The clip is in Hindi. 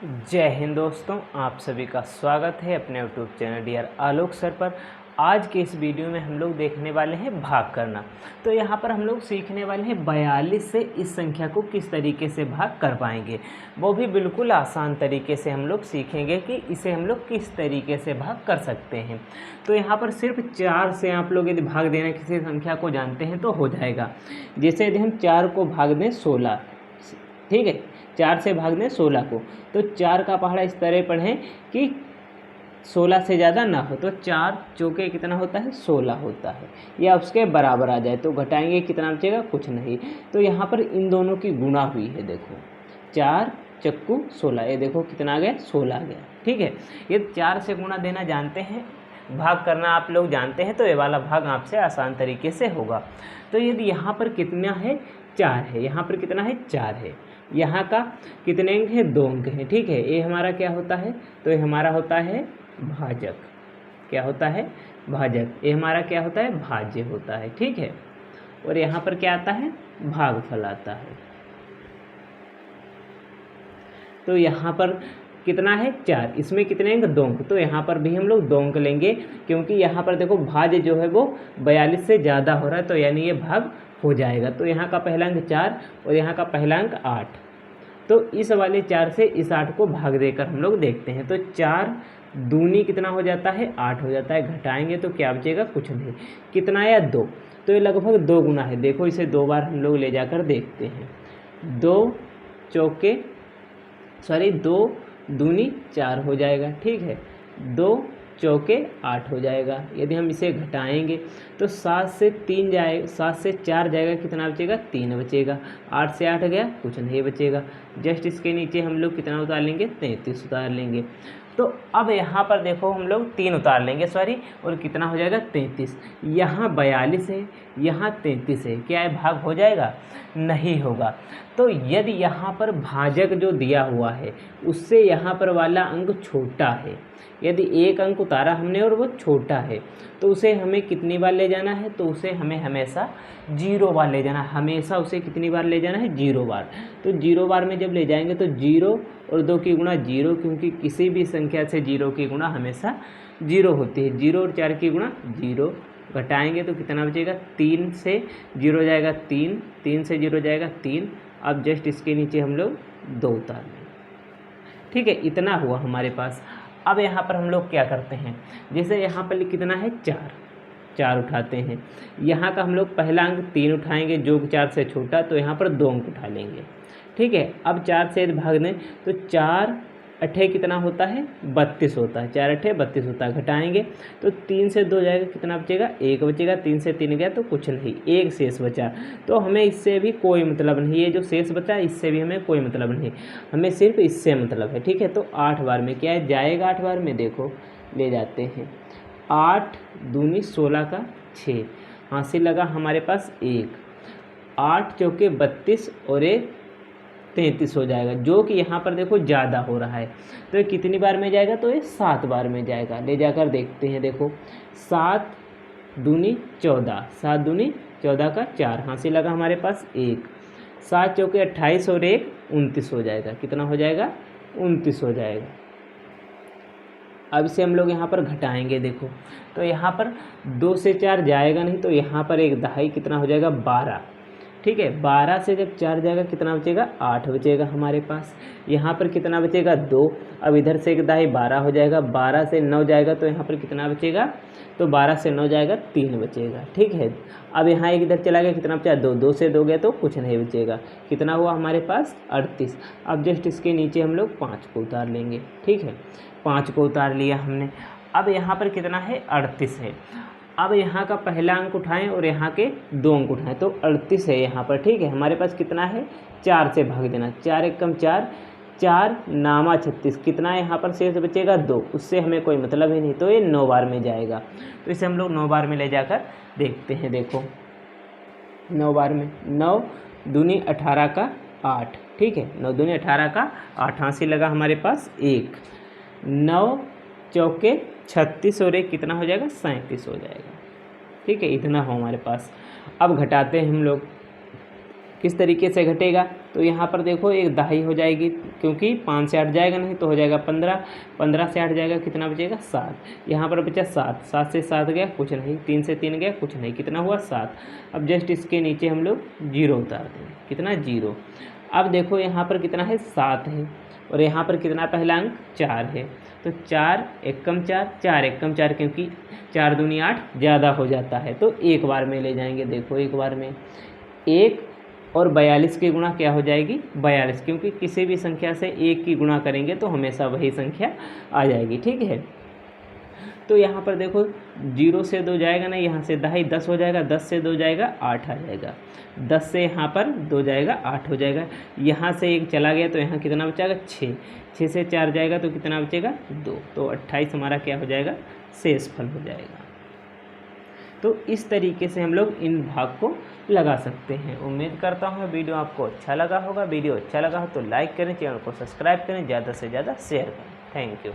जय हिंद दोस्तों, आप सभी का स्वागत है अपने यूट्यूब चैनल डियर आलोक सर पर। आज के इस वीडियो में हम लोग देखने वाले हैं भाग करना। तो यहाँ पर हम लोग सीखने वाले हैं 42 से इस संख्या को किस तरीके से भाग कर पाएंगे। वो भी बिल्कुल आसान तरीके से हम लोग सीखेंगे कि इसे हम लोग किस तरीके से भाग कर सकते हैं। तो यहाँ पर सिर्फ 4 से आप लोग यदि भाग देना किसी संख्या को जानते हैं तो हो जाएगा। जैसे यदि हम 4 को भाग दें 16, ठीक है, 4 से भाग दें 16 को, तो 4 का पहाड़ा इस तरह पढ़ें कि 16 से ज़्यादा ना हो। तो 4 चौके कितना होता है, 16 होता है, या उसके बराबर आ जाए तो घटाएंगे कितना बचेगा, कुछ नहीं। तो यहाँ पर इन दोनों की गुणा हुई है, देखो 4 चक्कू 16, ये देखो कितना आ गया, 16 आ गया। ठीक है, ये 4 से गुणा देना जानते हैं, भाग करना आप लोग जानते हैं, तो ये वाला भाग आपसे आसान तरीके से होगा। तो यदि यहाँ पर कितना है, 4 है, यहाँ पर कितना है, 4 है, यहाँ का कितने अंक है, 2 अंक है। ठीक है, ये हमारा क्या होता है, तो ये हमारा होता है भाजक। क्या होता है, भाजक। ये हमारा क्या होता है, भाज्य होता है। ठीक है, और यहाँ पर क्या आता है, भागफल आता है। तो यहाँ पर कितना है, 4, इसमें कितने अंक, 2 अंक। तो यहाँ पर भी हम लोग 2 अंक लेंगे, क्योंकि यहाँ पर देखो भाज्य जो है वो 42 से ज़्यादा हो रहा है, तो यानी ये भाग हो जाएगा। तो यहाँ का पहला अंक 4 और यहाँ का पहला अंक 8। तो इस वाले 4 से इस 8 को भाग देकर हम लोग देखते हैं। तो 4 दूनी कितना हो जाता है, 8 हो जाता है। घटाएंगे तो क्या बचेगा, कुछ नहीं। कितना आया, 2। तो ये लगभग 2 गुना है। देखो इसे 2 बार हम लोग ले जाकर देखते हैं। 2 दूनी 4 हो जाएगा। ठीक है, 2 चौके 8 हो जाएगा। यदि हम इसे घटाएंगे तो 7 से 3 जाए, 7 से 4 जाएगा, कितना बचेगा, 3 बचेगा। 8 से 8 गया, कुछ नहीं बचेगा। जस्ट इसके नीचे हम लोग कितना उतार लेंगे, 33 उतार लेंगे। तो अब यहाँ पर देखो हम लोग 3 उतार लेंगे, सॉरी, और कितना हो जाएगा, 33। यहाँ 42 है, यहाँ 33 है, क्या है, भाग हो जाएगा, नहीं होगा। तो यदि यहाँ पर भाजक जो दिया हुआ है उससे यहाँ पर वाला अंक छोटा है, यदि एक अंक उतारा हमने और वो छोटा है, तो उसे हमें कितनी बार ले जाना है, तो उसे हमें हमेशा 0 बार ले जाना है। हमेशा उसे कितनी बार ले जाना है, 0 बार। तो 0 बार में जब ले जाएंगे तो 0 और 2 की गुणा 0, क्योंकि किसी भी संख्या से 0 की गुणा हमेशा 0 होती है। 0 और 4 की गुणा 0। घटाएंगे तो कितना बचेगा, 3 से 0 जाएगा 3, 3 से 0 जाएगा 3। अब जस्ट इसके नीचे हम लोग 2 उतार लेंगे। ठीक है, इतना हुआ हमारे पास। अब यहाँ पर हम लोग क्या करते हैं, जैसे यहाँ पर कितना है, 4 उठाते हैं। यहाँ का हम लोग पहला अंक 3 उठाएंगे, जो 4 से छोटा, तो यहाँ पर 2 अंक उठा लेंगे। ठीक है, अब 4 से भाग दें तो 4 अठे कितना होता है, 32 होता है। 4 अठे 32 होता है। घटाएंगे तो 3 से 2 जाएगा, कितना बचेगा, 1 बचेगा। 3 से 3 गया तो कुछ नहीं, 1 शेष बचा। तो हमें इससे भी कोई मतलब नहीं, ये जो शेष बचा इससे भी हमें कोई मतलब नहीं, हमें सिर्फ इससे मतलब है। ठीक है, तो 8 बार में क्या है, जाएगा 8 बार में, देखो ले जाते हैं। 8 दूनी 16 का 6, हासिल लगा हमारे पास 1। 8 चौके 32 और 1 33 हो जाएगा, जो कि यहाँ पर देखो ज़्यादा हो रहा है। तो ये कितनी बार में जाएगा, तो ये 7 बार में जाएगा। ले जाकर देखते हैं, देखो 7 दूनी 14, 7 दूनी 14 का 4, हासिल लगा हमारे पास 1। 7 चौके 28 और 1 29 हो जाएगा। कितना हो जाएगा, 29 हो जाएगा। अब इसे हम लोग यहाँ पर घटाएंगे, देखो तो यहाँ पर 2 से 4 जाएगा नहीं, तो यहाँ पर एक दहाई कितना हो जाएगा, 12। ठीक है, 12 से जब 4 जाएगा कितना बचेगा, 8 बचेगा हमारे पास। यहाँ पर कितना बचेगा, 2। अब इधर से एक दहाई 12 हो जाएगा। 12 से 9 जाएगा तो यहाँ पर कितना बचेगा, तो 12 से 9 जाएगा, 3 बचेगा। ठीक है, अब यहाँ एक इधर चला गया, कितना बचा, 2। 2 से 2 गया तो कुछ नहीं बचेगा। कितना हुआ हमारे पास, 38। अब जस्ट इसके नीचे हम लोग 5 को उतार लेंगे। ठीक है, 5 को उतार लिया हमने। अब यहाँ पर कितना है, 38 है। अब यहाँ का पहला अंक उठाएं और यहाँ के 2 अंक उठाएं, तो 38 है यहाँ पर। ठीक है, हमारे पास कितना है, 4 से भाग देना। 4 एक कम 4, 4 नामा 36, कितना है यहाँ पर शेष बचेगा, 2। उससे हमें कोई मतलब ही नहीं, तो ये 9 बार में जाएगा। तो इसे हम लोग 9 बार में ले जाकर देखते हैं। देखो 9 बार में, 9 दूनी 18 का 8। ठीक है, 9 दूनी 18 का 8, हासिल लगा हमारे पास 1। 9 चौके 36 और 1 कितना हो जाएगा, 37 हो जाएगा। ठीक है, इतना हो हमारे पास। अब घटाते हैं हम लोग, किस तरीके से घटेगा, तो यहाँ पर देखो एक दहाई हो जाएगी, क्योंकि 5 से 8 जाएगा नहीं तो हो जाएगा 15, 15 से 8 जाएगा कितना बचेगा 7, यहाँ पर बचा 7, 7 से 7 गया कुछ नहीं, 3 से 3 गया कुछ नहीं, कितना हुआ 7। अब जस्ट इसके नीचे हम लोग 0 उतार देंगे, कितना 0। अब देखो यहाँ पर कितना है 7 है, और यहाँ पर कितना पहला अंक 4 है, तो 4 एकम 4, 4 एकम 4, क्योंकि 4 दूनी 8 ज़्यादा हो जाता है तो एक बार में ले जाएंगे। देखो एक बार में 1 और 42 की गुणा क्या हो जाएगी 42, क्योंकि किसी भी संख्या से 1 की गुणा करेंगे तो हमेशा वही संख्या आ जाएगी, ठीक है। तो यहाँ पर देखो 0 से 2 जाएगा ना, यहाँ से दहाई 10 हो जाएगा, 10 से 2 जाएगा 8 आ जाएगा, 10 से यहाँ पर 2 जाएगा 8 हो जाएगा, यहाँ से 1 चला गया तो यहाँ कितना बचेगा 6, 6 से 4 जाएगा तो कितना बचेगा 2, तो 28 हमारा क्या हो जाएगा शेषफल हो जाएगा। तो इस तरीके से हम लोग इन भाग को लगा सकते हैं। उम्मीद करता हूँ वीडियो आपको अच्छा लगा होगा। वीडियो अच्छा लगा हो तो लाइक करें, चैनल को सब्सक्राइब करें, ज़्यादा से ज़्यादा शेयर करें। Thank you.